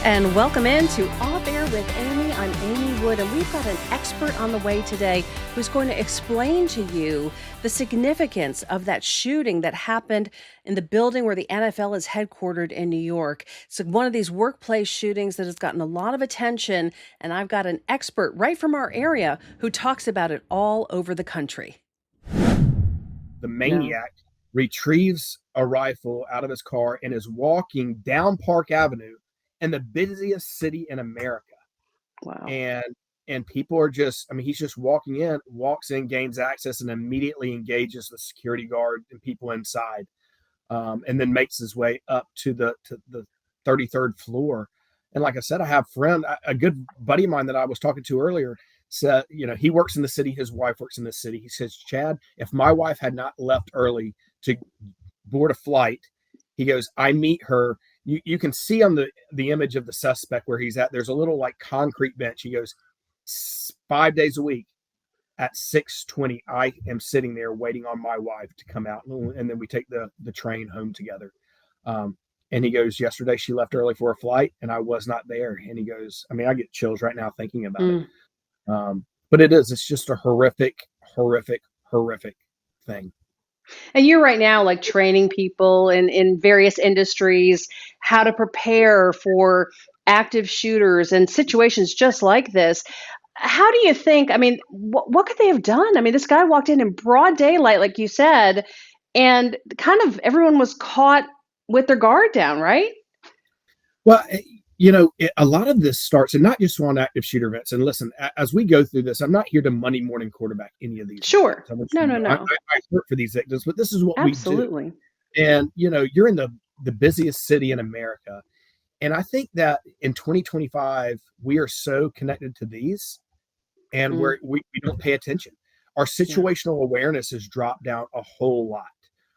And welcome into Off Air with Amy. I'm Amy Wood, and we've got an expert on the way today who's going to explain to you the significance of that shooting that happened in the building where the NFL is headquartered in New York. It's one of these workplace shootings that has gotten a lot of attention, and I've got an expert right from our area who talks about it all over the country. The maniac retrieves a rifle out of his car and is walking down Park Avenue in the busiest city in America. Wow. And people are just, he's just walks in, gains access, and immediately engages the security guard and people inside, and then makes his way up to the 33rd floor. And like I said, I have a good buddy of mine that I was talking to earlier, said, he works in the city, his wife works in the city. He says, Chad, if my wife had not left early to board a flight, he goes, I meet her. You can see on the image of the suspect where he's at, there's a little like concrete bench. He goes, 5 days a week at 6:20, I am sitting there waiting on my wife to come out. And then we take the train home together. And he goes, yesterday she left early for a flight and I was not there. And he goes, I get chills right now thinking about it. But it's just a horrific thing. And you're right now like training people in various industries how to prepare for active shooters and situations just like this. How do you think, what could they have done? This guy walked in broad daylight, like you said, and kind of everyone was caught with their guard down, right? Well, a lot of this starts, and not just on active shooter events. And listen, as we go through this, I'm not here to Monday morning quarterback any of these. Sure. No. I hurt for these victims, but this is what Absolutely. we do. And, you're in the busiest city in America. And I think that in 2025, we are so connected to these and we don't pay attention. Our situational awareness has dropped down a whole lot.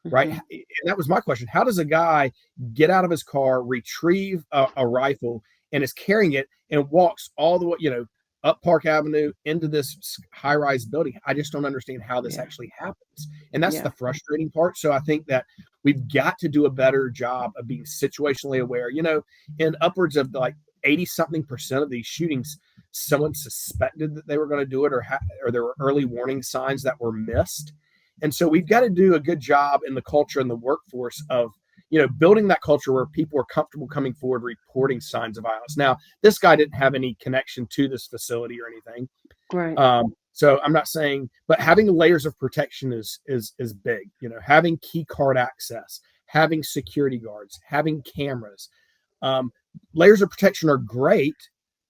Right. And that was my question. How does a guy get out of his car, retrieve a rifle, and is carrying it and walks all the way, up Park Avenue into this high rise building? I just don't understand how this actually happens. And that's the frustrating part. So I think that we've got to do a better job of being situationally aware. In upwards of like 80-something% of these shootings, someone suspected that they were going to do it, or there were early warning signs that were missed. And so we've got to do a good job in the culture and the workforce of, building that culture where people are comfortable coming forward, reporting signs of violence. Now, this guy didn't have any connection to this facility or anything. Right. So I'm not saying, but having layers of protection is big, having key card access, having security guards, having cameras. Layers of protection are great,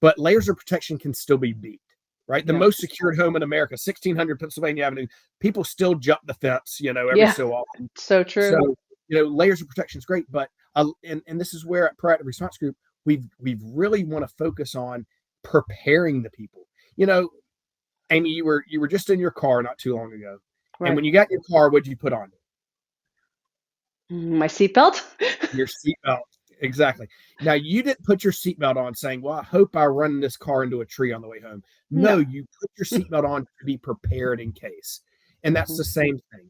but layers of protection can still be beat. Right. The most secured home in America, 1600 Pennsylvania Avenue. People still jump the fence, every so often. So true. So, layers of protection is great. But and this is where at Proactive Response Group, we've really want to focus on preparing the people. Amy, you were just in your car not too long ago. Right. And when you got in your car, what did you put on? My seatbelt. Your seatbelt. Exactly. Now, you didn't put your seatbelt on saying, well, I hope I run this car into a tree on the way home. No, you put your seatbelt on to be prepared in case. And that's the same thing.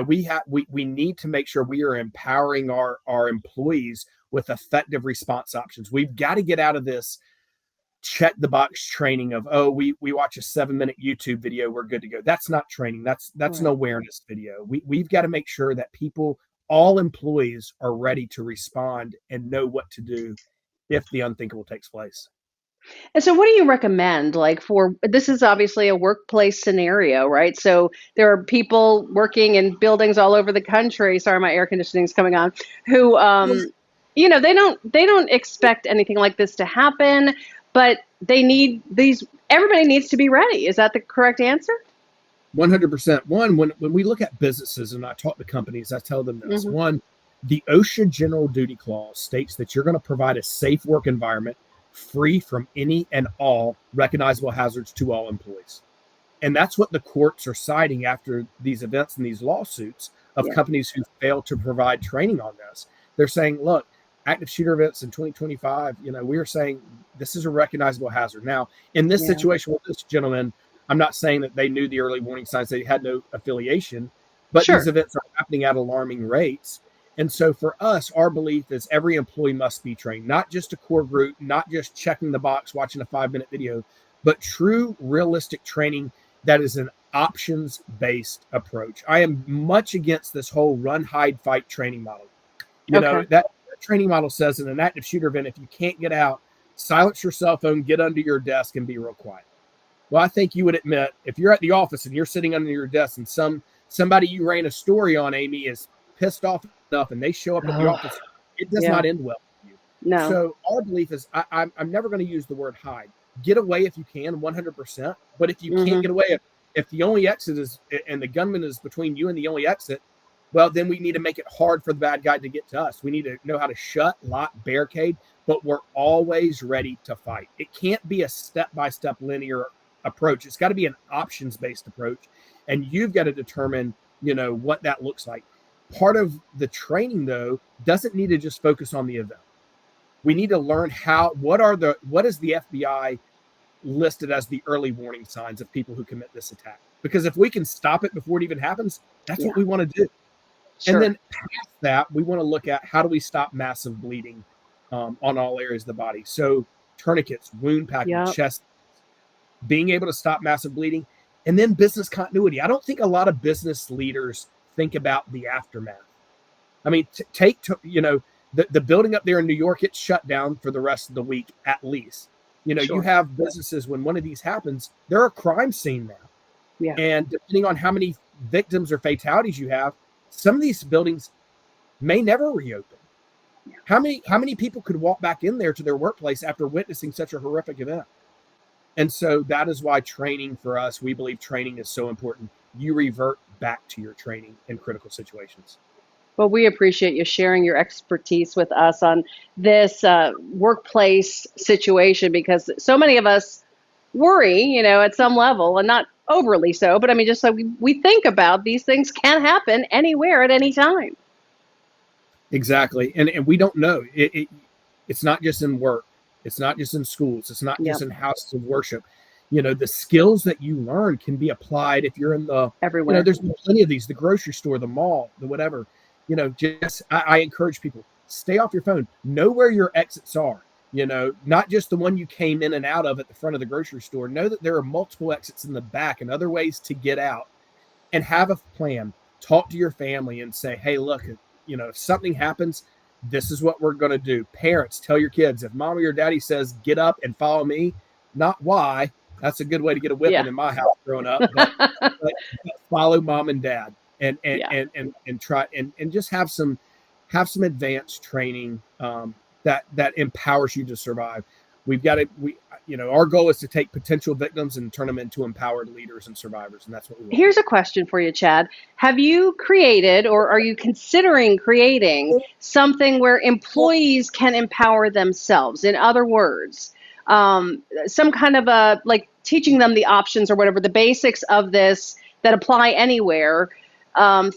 We need to make sure we are empowering our employees with effective response options. We've got to get out of this check the box training of, we watch a 7-minute YouTube video, we're good to go. That's not training. That's an awareness video. We've got to make sure that all employees are ready to respond and know what to do if the unthinkable takes place. And so what do you recommend? This is obviously a workplace scenario, right? So there are people working in buildings all over the country. Sorry, my air conditioning is coming on. Who, they don't expect anything like this to happen, but everybody needs to be ready. Is that the correct answer? 100%. When we look at businesses and I talk to companies, I tell them this. One, the OSHA General Duty Clause states that you're going to provide a safe work environment free from any and all recognizable hazards to all employees. And that's what the courts are citing after these events and these lawsuits of companies who fail to provide training on this. They're saying, look, active shooter events in 2025, we are saying this is a recognizable hazard. Now, in this situation with this gentleman, I'm not saying that they knew the early warning signs. They had no affiliation, but these events are happening at alarming rates. And so for us, our belief is every employee must be trained, not just a core group, not just checking the box, watching a 5-minute video, but true realistic training that is an options based approach. I am much against this whole run, hide, fight training model. Okay. That training model says in an active shooter event, if you can't get out, silence your cell phone, get under your desk, and be real quiet. Well, I think you would admit if you're at the office and you're sitting under your desk and somebody you ran a story on, Amy, is pissed off enough and they show up at the Oh, office, it does yeah. not end well for you. No. So our belief is I'm never going to use the word hide. Get away if you can, 100%. But if you can't Hmm. get away, if the only exit is and the gunman is between you and the only exit, well, then we need to make it hard for the bad guy to get to us. We need to know how to shut, lock, barricade, but we're always ready to fight. It can't be a step-by-step linear approach. It's got to be an options-based approach, and you've got to determine, what that looks like. Part of the training, though, doesn't need to just focus on the event. We need to learn what is the FBI listed as the early warning signs of people who commit this attack? Because if we can stop it before it even happens, that's Yeah. what we want to do. And Sure. then past that, we want to look at how do we stop massive bleeding on all areas of the body. So tourniquets, wound packing, Yep. chest, being able to stop massive bleeding, and then business continuity. I don't think a lot of business leaders think about the aftermath. I mean, the building up there in New York, it's shut down for the rest of the week at least. You Sure. have businesses when one of these happens, they're a crime scene now. Yeah. And depending on how many victims or fatalities you have, some of these buildings may never reopen. How many people could walk back in there to their workplace after witnessing such a horrific event? And so that is why training for us, we believe training is so important. You revert back to your training in critical situations. Well, we appreciate you sharing your expertise with us on this workplace situation because so many of us worry, at some level, and not overly so, but I mean, just so we think about these things can happen anywhere at any time. Exactly. And we don't know. It's not just in work. It's not just in schools. It's not just Yep. in houses of worship. The skills that you learn can be applied if you're in Everywhere. there's been plenty of these, the grocery store, the mall, the whatever. I encourage people, stay off your phone. Know where your exits are. Not just the one you came in and out of at the front of the grocery store. Know that there are multiple exits in the back and other ways to get out, and have a plan. Talk to your family and say, hey, look, if something happens, this is what we're going to do. Parents, tell your kids, if mom or your daddy says, get up and follow me, not why. That's a good way to get a whipping Yeah. in my house growing up, but follow mom and dad and Yeah. try and just have some advanced training that empowers you to survive. Our goal is to take potential victims and turn them into empowered leaders and survivors, and that's what we want to Here's a question for you, Chad. Have you created or are you considering creating do. something where employees can empower themselves? In other words, some kind of a like teaching them the options or whatever, the basics of this that apply anywhere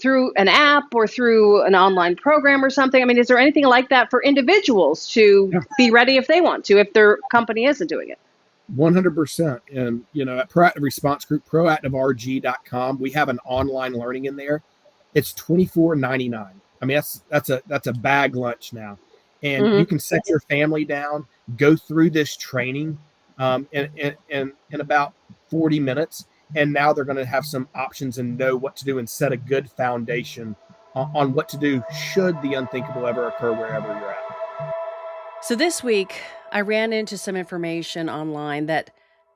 through an app or through an online program or something? I mean, is there anything like that for individuals to Yeah, be ready if they want to, if their company isn't doing it? 100%. And, at Proactive Response Group, proactiverg.com, we have an online learning in there. It's $24.99. I mean, that's a bag lunch now. And you Hmm. can set your family down, go through this training in about 40 minutes. And now they're going to have some options and know what to do and set a good foundation on what to do should the unthinkable ever occur wherever you're at. So this week, I ran into some information online that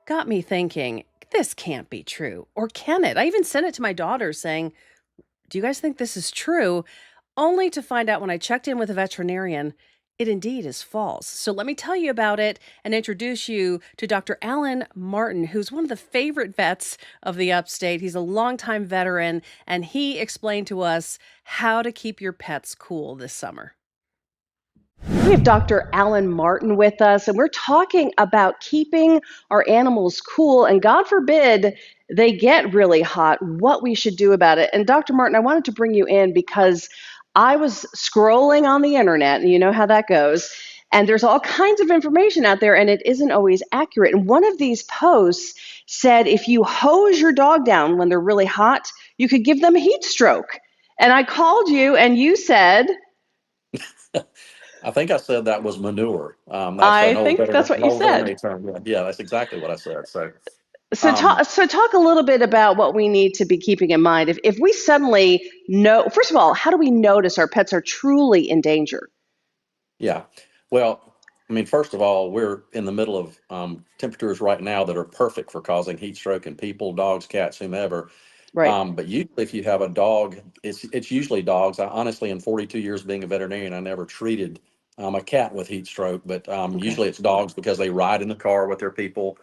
got me thinking, this can't be true. Or can it? I even sent it to my daughter saying, do you guys think this is true? Only to find out when I checked in with a veterinarian, it indeed is false. So let me tell you about it and introduce you to Dr. Alan Martin, who's one of the favorite vets of the upstate. He's a longtime veteran, and he explained to us how to keep your pets cool this summer. We have Dr. Alan Martin with us, and we're talking about keeping our animals cool. And God forbid they get really hot, what we should do about it. And Dr. Martin, I wanted to bring you in because I was scrolling on the internet, and you know how that goes. And there's all kinds of information out there, and it isn't always accurate. And one of these posts said if you hose your dog down when they're really hot, you could give them heat stroke. And I called you, and you said, I think I said that was manure. That's I think that's an what you old said. veterinary term. Yeah, yeah, that's exactly what I said. So, So um, talk a little bit about what we need to be keeping in mind. If we suddenly know, first of all, how do we notice our pets are truly in danger? yeah. Well, I mean, first of all, we're in the middle of temperatures right now that are perfect for causing heat stroke in people, dogs, cats, whomever. Right. But usually, if you have a dog, it's usually dogs. I honestly, in 42 years being a veterinarian, I never treated a cat with heat stroke, but Okay. usually it's dogs because they ride in the car with their people,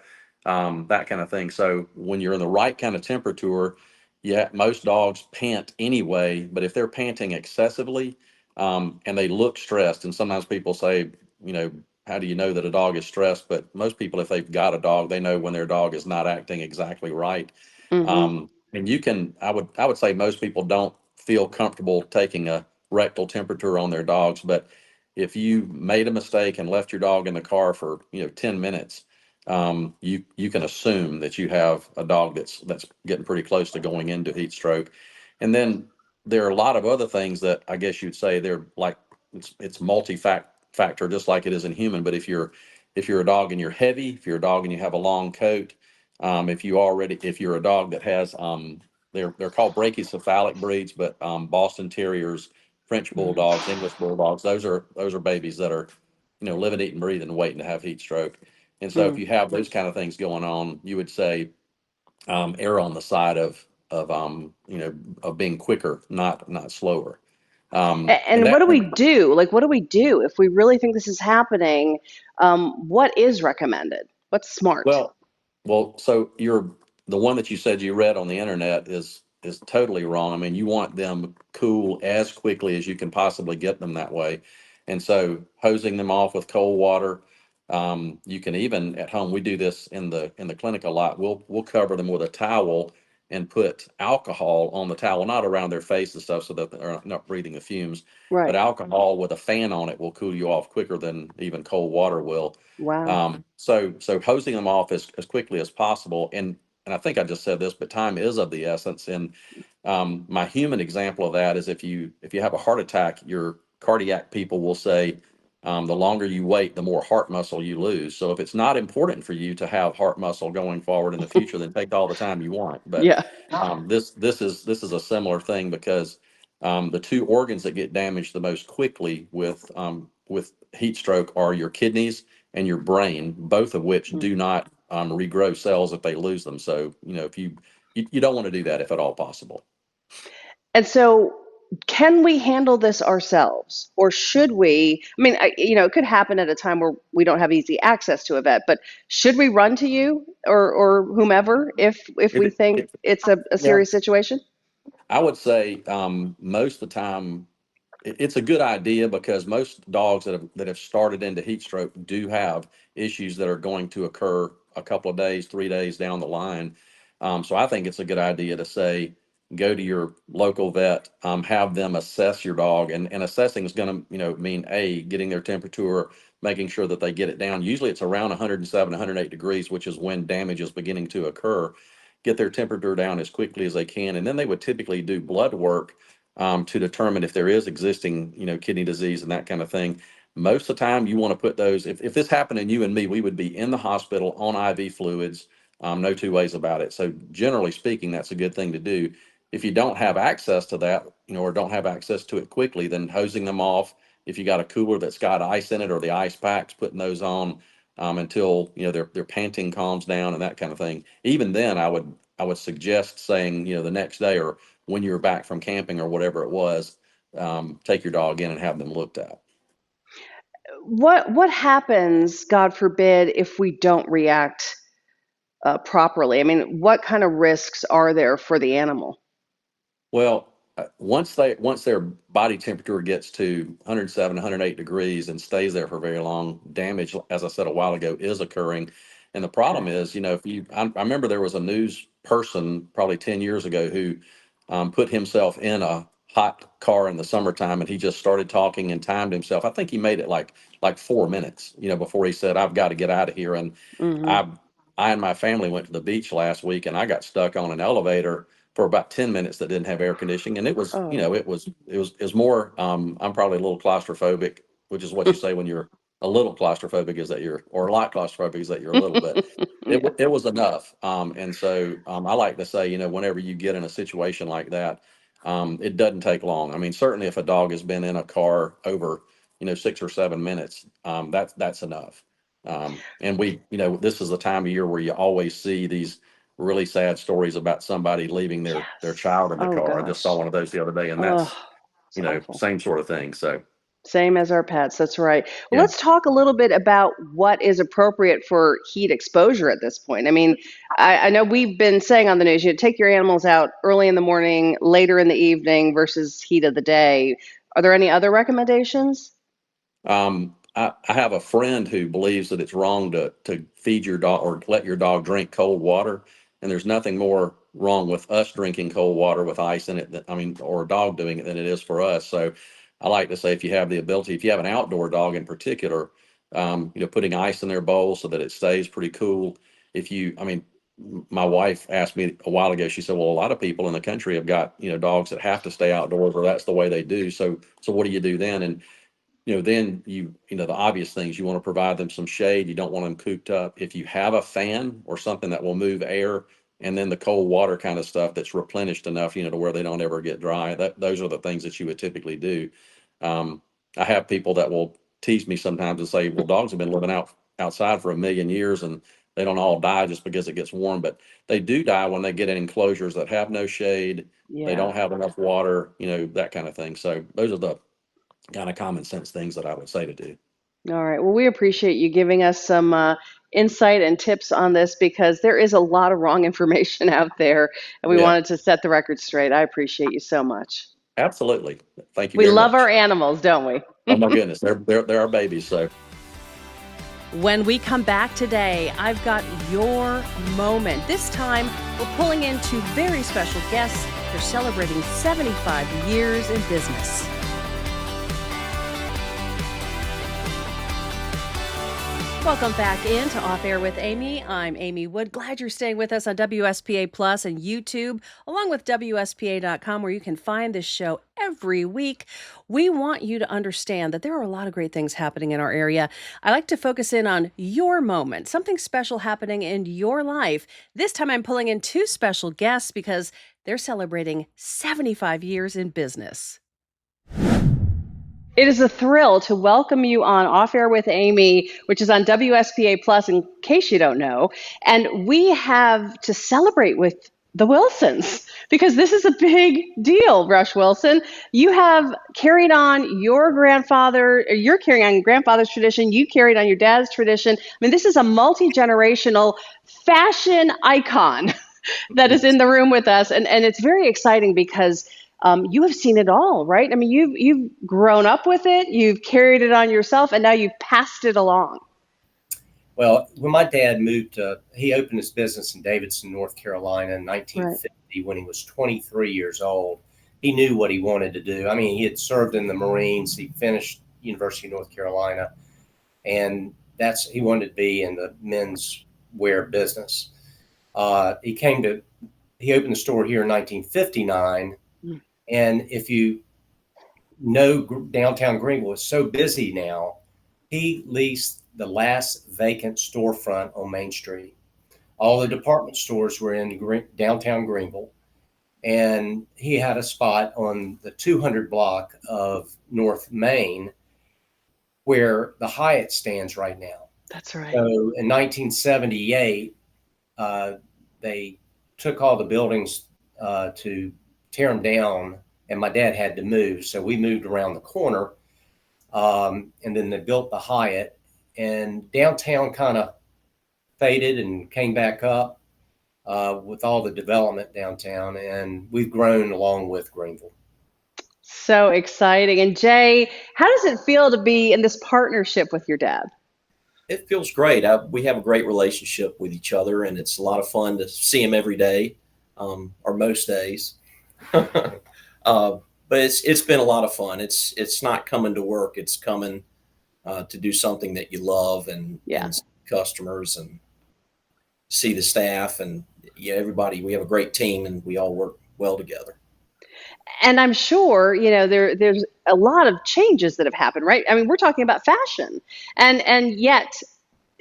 that kind of thing. So when you're in the right kind of temperature, yeah, most dogs pant anyway. But if they're panting excessively, and they look stressed, and sometimes people say, you know, how do you know that a dog is stressed? But most people, if they've got a dog, they know when their dog is not acting exactly right. Mm-hmm. And you can, I would say most people don't feel comfortable taking a rectal temperature on their dogs, but if you made a mistake and left your dog in the car for, 10 minutes, you can assume that you have a dog that's getting pretty close to going into heat stroke. And then there are a lot of other things that I guess you'd say they're like, it's multi-factor, just like it is in human. But if you're a dog and you're heavy, if you're a dog and you have a long coat, if you're a dog that has, they're called brachycephalic breeds, but Boston Terriers, French Bulldogs, English Bulldogs, those are babies that are, living, eating, breathing, and waiting to have heat stroke. And so if Mm-hmm. you have those kind of things going on, you would say err on the side of being quicker, not slower. And And what that do we do? Like, what do we do if we really think this is happening? What is recommended? What's smart? Well, so the one that you said you read on the internet is totally wrong. I mean, you want them cool as quickly as you can possibly get them that way. And so hosing them off with cold water, you can even at home, we do this in the clinic a lot. We'll cover them with a towel and put alcohol on the towel, not around their face and stuff so that they're not breathing the fumes, but Right. alcohol with a fan on it will cool you off quicker than even cold water will. Wow. So hosing them off as quickly as possible. And I think I just said this, but time is of the essence. And my human example of that is if you have a heart attack, your cardiac people will say the longer you wait, the more heart muscle you lose. So if it's not important for you to have heart muscle going forward in the future, then take all the time you want. But Yeah. this is a similar thing because the two organs that get damaged the most quickly with heat stroke are your kidneys and your brain, both of which do not regrow cells if they lose them. So, if you don't want to do that if at all possible. And so, can we handle this ourselves, or should we? I mean, it could happen at a time where we don't have easy access to a vet, but should we run to you or whomever if we think It, it's a yeah, serious situation? I would say most of the time it's a good idea because most dogs that have started into heat stroke do have issues that are going to occur a couple of days, 3 days down the line. So I think it's a good idea to say, go to your local vet, have them assess your dog, and assessing is going to, mean getting their temperature, making sure that they get it down. Usually it's around 107, 108 degrees, which is when damage is beginning to occur. Get their temperature down as quickly as they can, and then they would typically do blood work to determine if there is existing, kidney disease and that kind of thing. Most of the time, you want to put those. If this happened in you and me, we would be in the hospital on IV fluids. No two ways about it. So generally speaking, that's a good thing to do. If you don't have access to that, or don't have access to it quickly, then hosing them off. If you got a cooler that's got ice in it or the ice packs, putting those on until their panting calms down and that kind of thing. Even then, I would suggest saying the next day or when you're back from camping or whatever it was, take your dog in and have them looked at. What happens, God forbid, if we don't react properly? I mean, what kind of risks are there for the animal? Well, once their body temperature gets to 107, 108 degrees and stays there for very long, damage, as I said a while ago, is occurring. And the problem Okay. is, I remember there was a news person probably 10 years ago who put himself in a hot car in the summertime, and he just started talking and timed himself. I think he made it like 4 minutes, before he said, "I've got to get out of here." And Hmm. I I and my family went to the beach last week, and I got stuck on an elevator for about 10 minutes that didn't have air conditioning. And it was, you Oh. know, it was more, I'm probably a little claustrophobic, which is what you say when you're a little claustrophobic, is that you're, or a lot claustrophobic is that you're a little bit. Yeah. It was enough. And so I like to say, you know, whenever you get in a situation like that, it doesn't take long. I mean, certainly if a dog has been in a car over, you know, 6 or 7 minutes, that's enough. And you know, this is the time of year where you always see these really sad stories about somebody leaving their Yes. child in the Oh car. I just saw gosh. one of those the other day, and Oh, that's, it's you know, awful. same sort of thing. So Same as our pets. That's right. Well, yeah, let's talk a little bit about what is appropriate for heat exposure at this point. I mean, I know we've been saying on the news, you take your animals out early in the morning, later in the evening versus heat of the day. Are there any other recommendations? I have a friend who believes that it's wrong to feed your dog or let your dog drink cold water, and there's nothing more wrong with us drinking cold water with ice in it I mean, or a dog doing it, than it is for us. So I like to say, if you have the ability, if you have an outdoor dog in particular, you know, putting ice in their bowl so that it stays pretty cool. I mean, my wife asked me a while ago, she said, well, a lot of people in the country have got, you know, dogs that have to stay outdoors, or that's the way they do. So what do you do then? And you know, then you know, the obvious things, you want to provide them some shade. You don't want them cooped up. If you have a fan or something that will move air, and then the cold water kind of stuff that's replenished enough, you know, to where they don't ever get dry, those are the things that you would typically do. Um, I have people that will tease me sometimes and say, well, dogs have been living outside for 1 million years, and they don't all die just because it gets warm, but they do die when they get in enclosures that have no shade. They Yeah. don't have enough water, you know, that kind of thing. So those are the kind of common sense things that I would say to do. All right. Well, we appreciate you giving us some insight and tips on this because there is a lot of wrong information out there, and we Yeah, wanted to set the record straight. I appreciate you so much. absolutely. Thank you We very love our much. animals, don't we? Oh my goodness, they're our babies. So When we come back today, I've got your moment. This time, we're pulling in two very special guests. They're celebrating 75 years in business. Welcome back into Off Air with Amy. I'm Amy Wood. Glad you're staying with us on WSPA Plus and YouTube, along with WSPA.com, where you can find this show every week. We want you to understand that there are a lot of great things happening in our area. I like to focus in on your moment, something special happening in your life. This time I'm pulling in two special guests because they're celebrating 75 years in business. It is a thrill to welcome you on Off Air with Amy, which is on WSPA Plus, in case you don't know. And we have to celebrate with the Wilsons because this is a big deal, Rush Wilson. You have carried on your grandfather, or you're carrying on your grandfather's tradition, you carried on your dad's tradition. I mean, this is a multi-generational fashion icon that is in the room with us. And it's very exciting because you have seen it all, right? I mean, you've grown up with it, you've carried it on yourself, and now you've passed it along. Well, when my dad he opened his business in Davidson, North Carolina in Right. 1950 when he was 23 years old. He knew what he wanted to do. I mean, he had served in the Marines. He finished University of North Carolina, and he wanted to be in the men's wear business. He opened the store here in 1959. And if you know, downtown Greenville is so busy now, he leased the last vacant storefront on Main Street. All the department stores were in downtown Greenville, and he had a spot on the 200 block of North Main where the Hyatt stands right now. That's right. So in 1978, they took all the buildings to tear them down, and my dad had to move. So we moved around the corner, and then they built the Hyatt, and downtown kind of faded and came back up with all the development downtown, and we've grown along with Greenville. So exciting. And Jay, how does it feel to be in this partnership with your dad? It feels great. We have a great relationship with each other, and it's a lot of fun to see him every day, or most days. But it's been a lot of fun. It's not coming to work. It's coming to do something that you love and see customers and see the staff and everybody. We have a great team, and we all work well together. And I'm sure, there's a lot of changes that have happened, right? I mean, we're talking about fashion, and yet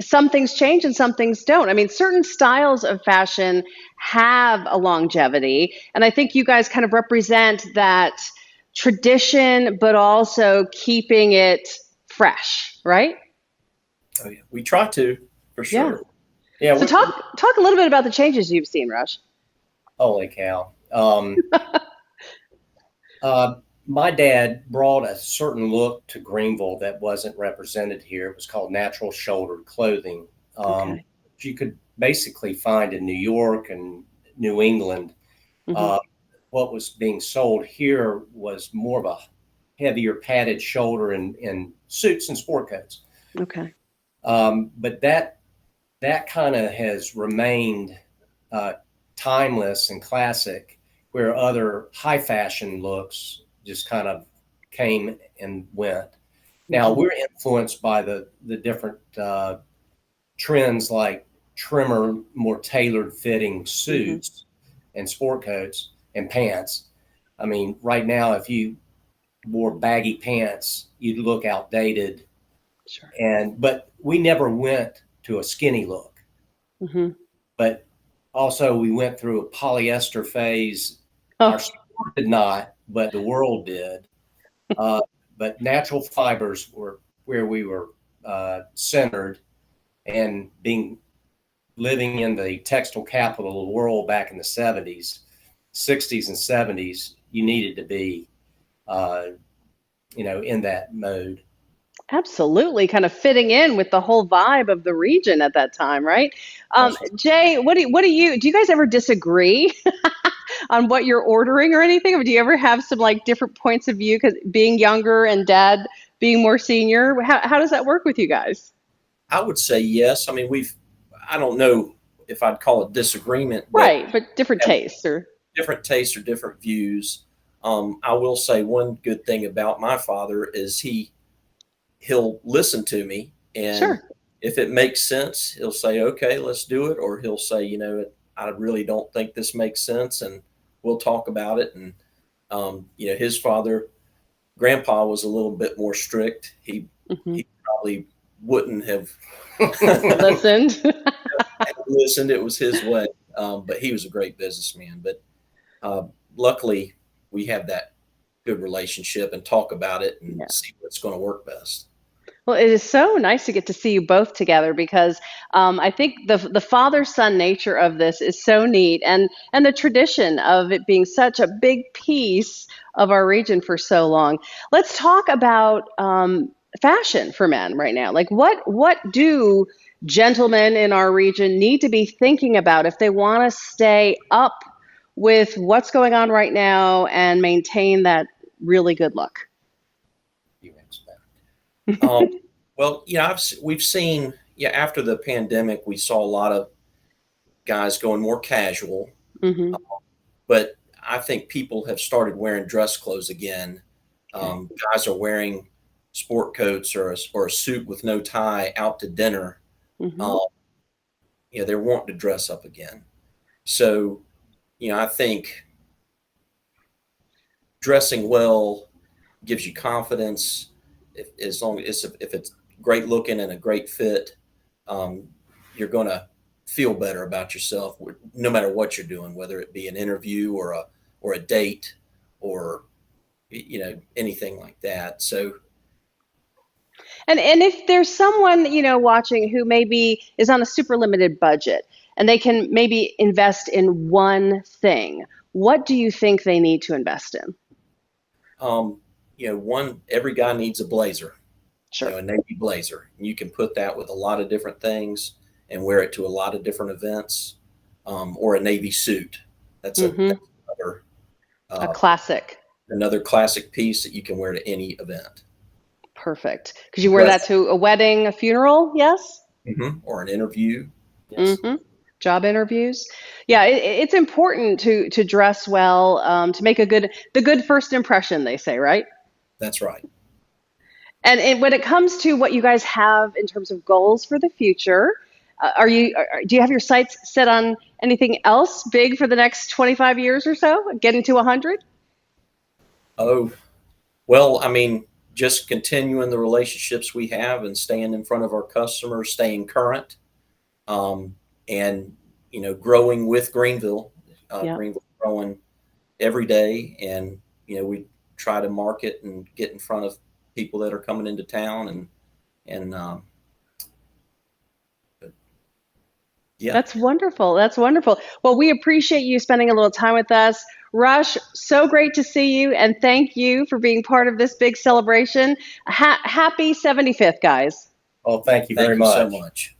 some things change and some things don't. I mean, certain styles of fashion have a longevity, and I think you guys kind of represent that tradition, but also keeping it fresh, right? Oh, yeah. We try to, for Yeah. sure. Yeah. So talk a little bit about the changes you've seen, Rush. Holy cow. My dad brought a certain look to Greenville that wasn't represented here. It was called natural shouldered clothing. Okay. You could basically find in New York and New England. Mm-hmm. What was being sold here was more of a heavier padded shoulder in suits and sport coats. Okay. But that kind of has remained timeless and classic, where other high fashion looks just kind of came and went. Now we're influenced by the different trends like trimmer, more tailored fitting suits and sport coats and pants. I mean, right now, if you wore baggy pants, you'd look outdated. Sure. But we never went to a skinny look. Mm-hmm. But also we went through a polyester phase. Oh. Our sport did not, but the world did. But natural fibers were where we were centered, and living in the textile capital of the world back in the 70s, 60s and 70s, you needed to be, in that mode. Absolutely, kind of fitting in with the whole vibe of the region at that time, right? Jay, what do you guys ever disagree on what you're ordering or anything? Or do you ever have some like different points of view, because being younger and dad being more senior? How does that work with you guys? I would say yes. I mean, I don't know if I'd call it disagreement, Right, but different tastes or different tastes or different views. I will say one good thing about my father is he'll listen to me, and sure. if it makes sense, he'll say, okay, let's do it. Or he'll say, I really don't think this makes sense, and we'll talk about it. And, his grandpa was a little bit more strict. He probably wouldn't have listened. listened. It was his way. But he was a great businessman. But luckily, we have that good relationship and talk about it and see what's going to work best. Well, it is so nice to get to see you both together, because I think the father-son nature of this is so neat, and the tradition of it being such a big piece of our region for so long. Let's talk about fashion for men right now. Like what do gentlemen in our region need to be thinking about if they want to stay up with what's going on right now and maintain that really good look? Well, we've seen, after the pandemic, we saw a lot of guys going more casual, but I think people have started wearing dress clothes again. Guys are wearing sport coats or a suit with no tie out to dinner. They're wanting to dress up again. So, I think dressing well gives you confidence. If it's great looking and a great fit, you're going to feel better about yourself no matter what you're doing, whether it be an interview or a date or anything like that. So, and if there's someone watching who maybe is on a super limited budget and they can maybe invest in one thing, what do you think they need to invest in? Every guy needs a blazer, sure. A Navy blazer. And you can put that with a lot of different things and wear it to a lot of different events, or a Navy suit. That's another a classic. Another classic piece that you can wear to any event. Perfect. Because you wear that to a wedding, a funeral, yes? Or an interview. Yes. Job interviews. Yeah, it's important to dress well, to make the good first impression, they say, right? That's right. And when it comes to what you guys have in terms of goals for the future, Do you have your sights set on anything else big for the next 25 years or so? Getting to 100? Oh, well, I mean, just continuing the relationships we have and staying in front of our customers, staying current, and growing with Greenville. Yeah. Greenville growing every day, and we try to market and get in front of people that are coming into town, and yeah. That's wonderful. That's wonderful. Well, we appreciate you spending a little time with us. Rush, so great to see you, and thank you for being part of this big celebration. Happy 75th, guys. Oh, thank you Thank very you much. so much.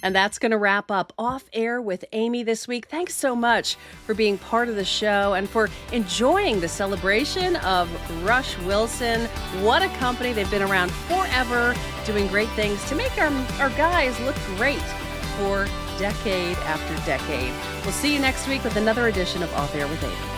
And that's going to wrap up Off Air with Amy this week. Thanks so much for being part of the show and for enjoying the celebration of Rush Wilson. What a company. They've been around forever, doing great things to make our guys look great for decade after decade. We'll see you next week with another edition of Off Air with Amy.